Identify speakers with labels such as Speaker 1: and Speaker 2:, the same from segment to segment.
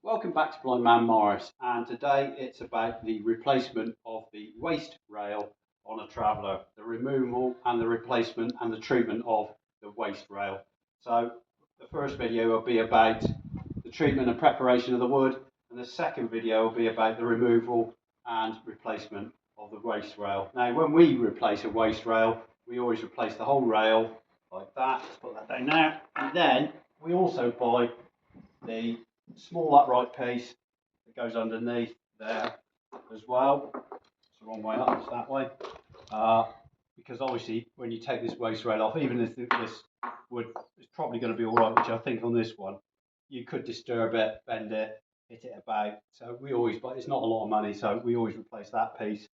Speaker 1: Welcome back to Blind Man Morris, and today it's about the replacement of the waist rail on a traveller, the removal and the replacement and the treatment of the waist rail. So the first video will be about the treatment and preparation of the wood, and the second video will be about the removal and replacement of the waist rail. Now when we replace a waist rail, we always replace the whole rail like that. Let's put that down now, and then we also buy the small upright piece that goes underneath there as well. It's the wrong way up, it's that way. Because obviously when you take this waist rail off, even if this wood is probably going to be all right, which I think on this one, you could disturb it, bend it, hit it about. So we always, but it's not a lot of money, so we always replace that piece.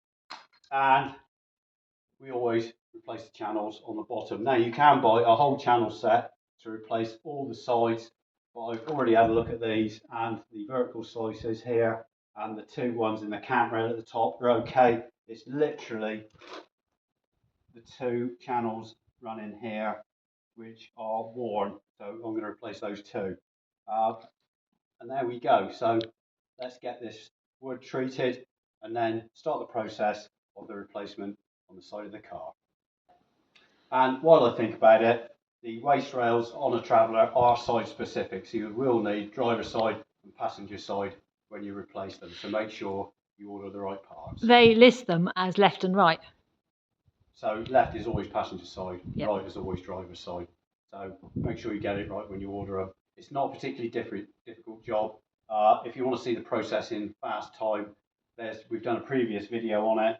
Speaker 1: And we always replace the channels on the bottom. Now you can buy a whole channel set to replace all the sides, but I've already had a look at these, and the vertical slices here and the two ones in the cant rail at the top are okay. It's literally the two channels running here which are worn, so I'm going to replace those two. And there we go. So let's get this wood treated and then start the process of the replacement on the side of the car. And while I think about it, the waist rails on a traveller are side specific, so you will need driver side and passenger side when you replace them, so make sure you order the right parts.
Speaker 2: They list them as left and right.
Speaker 1: So left is always passenger side,
Speaker 2: Yep.
Speaker 1: right is always driver side, so make sure you get it right when you order them. It's not a particularly difficult job. If you want to see the process in fast time, we've done a previous video on it,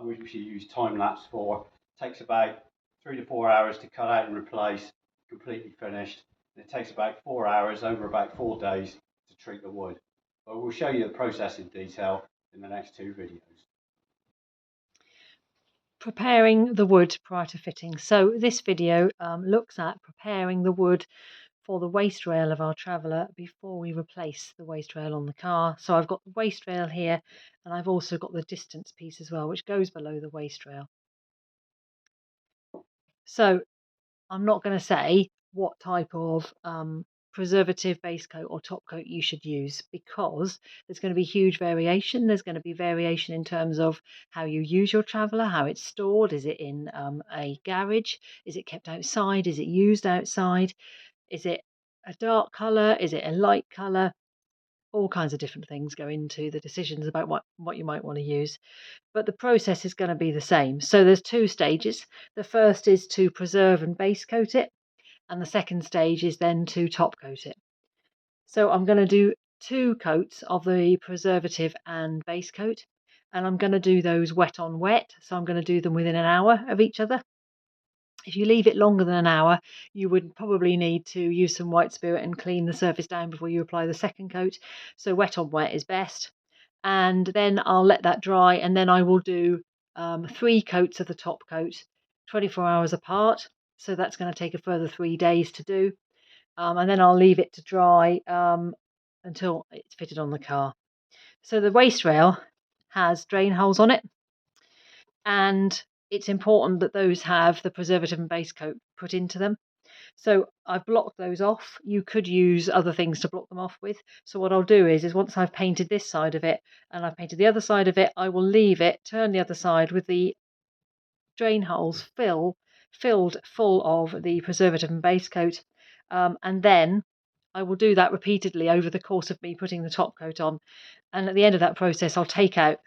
Speaker 1: which you use time lapse for. It takes about 3 to 4 hours to cut out and replace, completely finished. And it takes about 4 hours over about 4 days to treat the wood. But we'll show you the process in detail in the next two videos.
Speaker 2: Preparing the wood prior to fitting. So this video looks at preparing the wood for the waist rail of our traveller before we replace the waist rail on the car. So I've got the waist rail here, and I've also got the distance piece as well, which goes below the waist rail. So I'm not going to say what type of preservative base coat or top coat you should use, because there's going to be huge variation. There's going to be variation in terms of how you use your traveller, how it's stored. Is it in a garage? Is it kept outside? Is it used outside? Is it a dark colour? Is it a light colour? All kinds of different things go into the decisions about what you might want to use. But the process is going to be the same. So there's two stages. The first is to preserve and base coat it, and the second stage is then to top coat it. So I'm going to do 2 coats of the preservative and base coat, and I'm going to do those wet on wet. So I'm going to do them within an hour of each other. If you leave it longer than an hour, you would probably need to use some white spirit and clean the surface down before you apply the second coat. So wet on wet is best. And then I'll let that dry, and then I will do 3 coats of the top coat 24 hours apart. So that's going to take a further 3 days to do. And then I'll leave it to dry until it's fitted on the car. So the waist rail has drain holes on it, and it's important that those have the preservative and base coat put into them. So I've blocked those off. You could use other things to block them off with. So what I'll do is once I've painted this side of it and I've painted the other side of it, I will leave it, turn the other side with the drain holes filled full of the preservative and base coat, and then I will do that repeatedly over the course of me putting the top coat on. And at the end of that process, I'll take out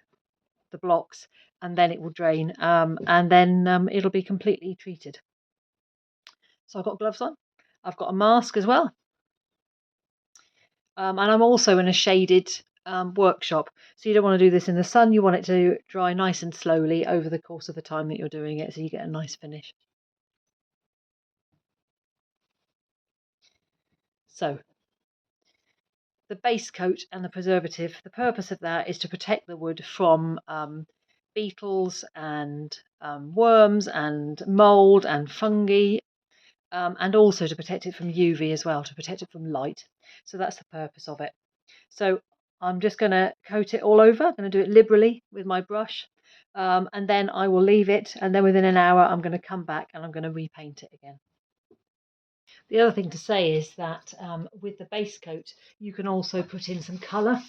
Speaker 2: the blocks, and then it will drain, and then it'll be completely treated. So I've got gloves on. I've got a mask as well. And I'm also in a shaded workshop. So you don't want to do this in the sun. You want it to dry nice and slowly over the course of the time that you're doing it, so you get a nice finish. So the base coat and the preservative, the purpose of that is to protect the wood from beetles and worms and mould and fungi, and also to protect it from UV as well, to protect it from light. So that's the purpose of it. So I'm just going to coat it all over. I'm going to do it liberally with my brush, and then I will leave it, and then within an hour I'm going to come back and I'm going to repaint it again. The other thing to say is that with the base coat, you can also put in some colour.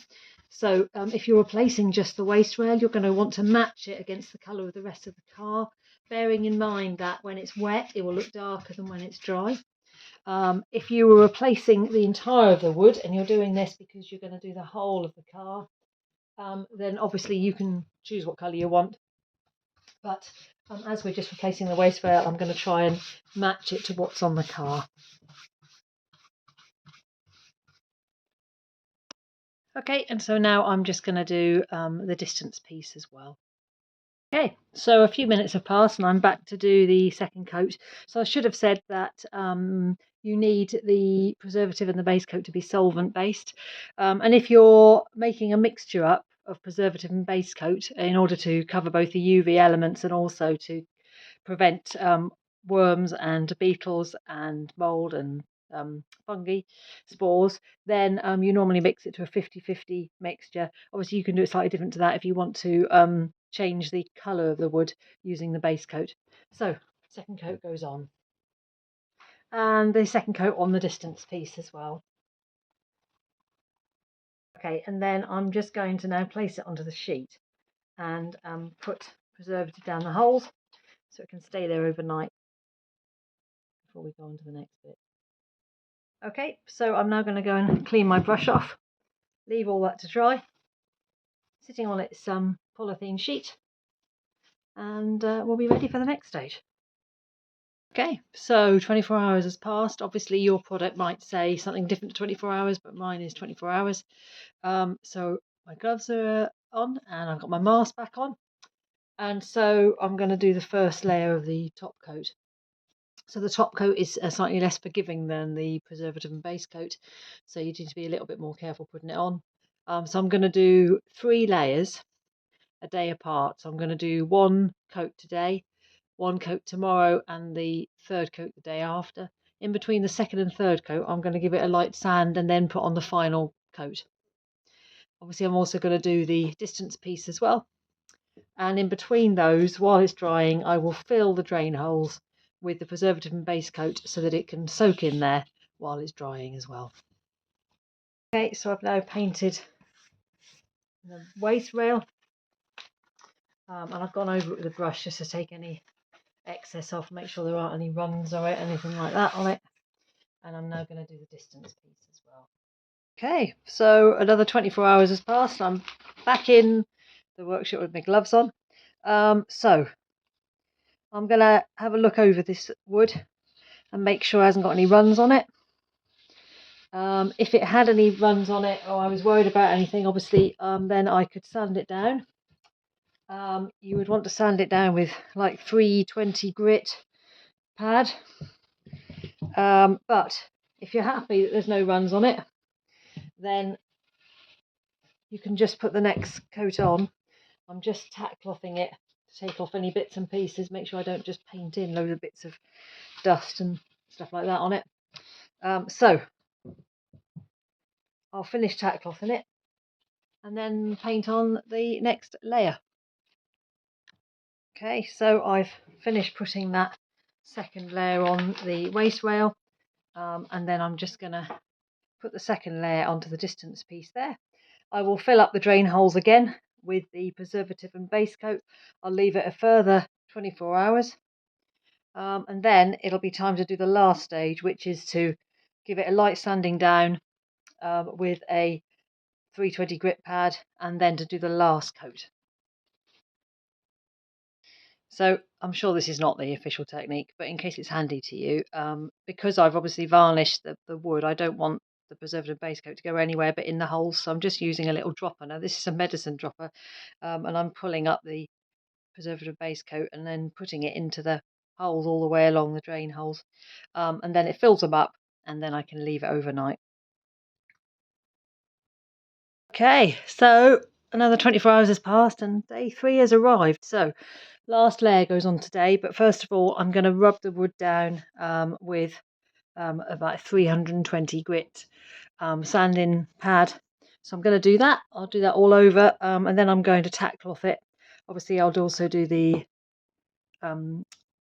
Speaker 2: So if you're replacing just the waist rail, you're going to want to match it against the colour of the rest of the car, bearing in mind that when it's wet, it will look darker than when it's dry. If you were replacing the entire of the wood and you're doing this because you're going to do the whole of the car, then obviously you can choose what colour you want. But as we're just replacing the waist rail, I'm going to try and match it to what's on the car. Okay, and so now I'm just going to do the distance piece as well. Okay, so a few minutes have passed and I'm back to do the second coat. So I should have said that you need the preservative and the base coat to be solvent based. And if you're making a mixture up of preservative and base coat in order to cover both the UV elements and also to prevent worms and beetles and mold and fungi spores, then you normally mix it to a 50-50 mixture. Obviously you can do it slightly different to that if you want to change the colour of the wood using the base coat. So second coat goes on, and the second coat on the distance piece as well. Okay, and then I'm just going to now place it onto the sheet and put preservative down the holes so it can stay there overnight before we go on to the next bit. Okay, so I'm now going to go and clean my brush off, leave all that to dry, sitting on its polythene sheet, and we'll be ready for the next stage. Okay, so 24 hours has passed. Obviously your product might say something different to 24 hours, but mine is 24 hours. So my gloves are on and I've got my mask back on. And so I'm going to do the first layer of the top coat. So the top coat is slightly less forgiving than the preservative and base coat, so you need to be a little bit more careful putting it on. So I'm going to do 3 layers a day apart. So I'm going to do 1 coat today, 1 coat tomorrow, and the 3rd coat the day after. In between the 2nd and 3rd coat, I'm going to give it a light sand and then put on the final coat. Obviously, I'm also going to do the distance piece as well. And in between those, while it's drying, I will fill the drain holes with the preservative and base coat so that it can soak in there while it's drying as well. Okay, so I've now painted the waist rail and I've gone over it with a brush just to take any excess off, make sure there aren't any runs or anything like that on it. And I'm now going to do the distance piece as well. Okay, so another 24 hours has passed. I'm back in the workshop with my gloves on. So I'm going to have a look over this wood and make sure it hasn't got any runs on it. If it had any runs on it or I was worried about anything, obviously, then I could sand it down. You would want to sand it down with like 320 grit pad. But if you're happy that there's no runs on it, then you can just put the next coat on. I'm just tack clothing it to take off any bits and pieces, make sure I don't just paint in loads of bits of dust and stuff like that on it. So I'll finish tack clothing it and then paint on the next layer. Okay, so I've finished putting that second layer on the waist rail, and then I'm just going to put the second layer onto the distance piece there. I will fill up the drain holes again with the preservative and base coat. I'll leave it a further 24 hours, and then it'll be time to do the last stage, which is to give it a light sanding down with a 320 grit pad, and then to do the last coat. So I'm sure this is not the official technique, but in case it's handy to you, because I've obviously varnished the wood, I don't want the preservative base coat to go anywhere but in the holes, so I'm just using a little dropper. Now this is a medicine dropper, and I'm pulling up the preservative base coat and then putting it into the holes all the way along the drain holes, and then it fills them up, and then I can leave it overnight. Okay, so another 24 hours has passed and day 3 has arrived. So last layer goes on today, but first of all I'm going to rub the wood down with about 320 grit sanding pad. So I'm going to do that. I'll do that all over, and then I'm going to tack cloth it. Obviously I'll also do the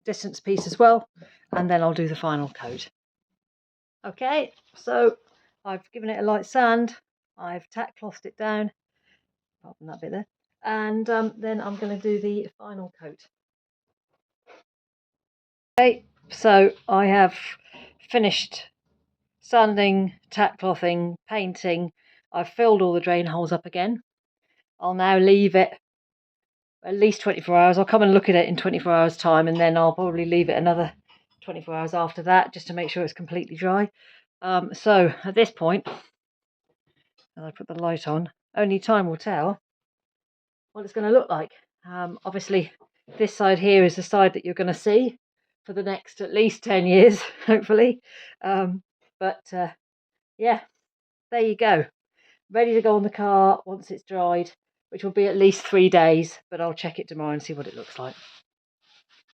Speaker 2: distance piece as well, and then I'll do the final coat. Okay, so I've given it a light sand, I've tack clothed it down, apart from that bit there, and then I'm going to do the final coat. Okay, so I have finished sanding, tack clothing, painting. I've filled all the drain holes up again. I'll now leave it at least 24 hours. I'll come and look at it in 24 hours time, and then I'll probably leave it another 24 hours after that just to make sure it's completely dry. So at this point, as I put the light on, only time will tell what it's going to look like. Obviously, this side here is the side that you're going to see for the next at least 10 years, hopefully. Yeah, there you go. Ready to go on the car once it's dried, which will be at least 3 days, but I'll check it tomorrow and see what it looks like.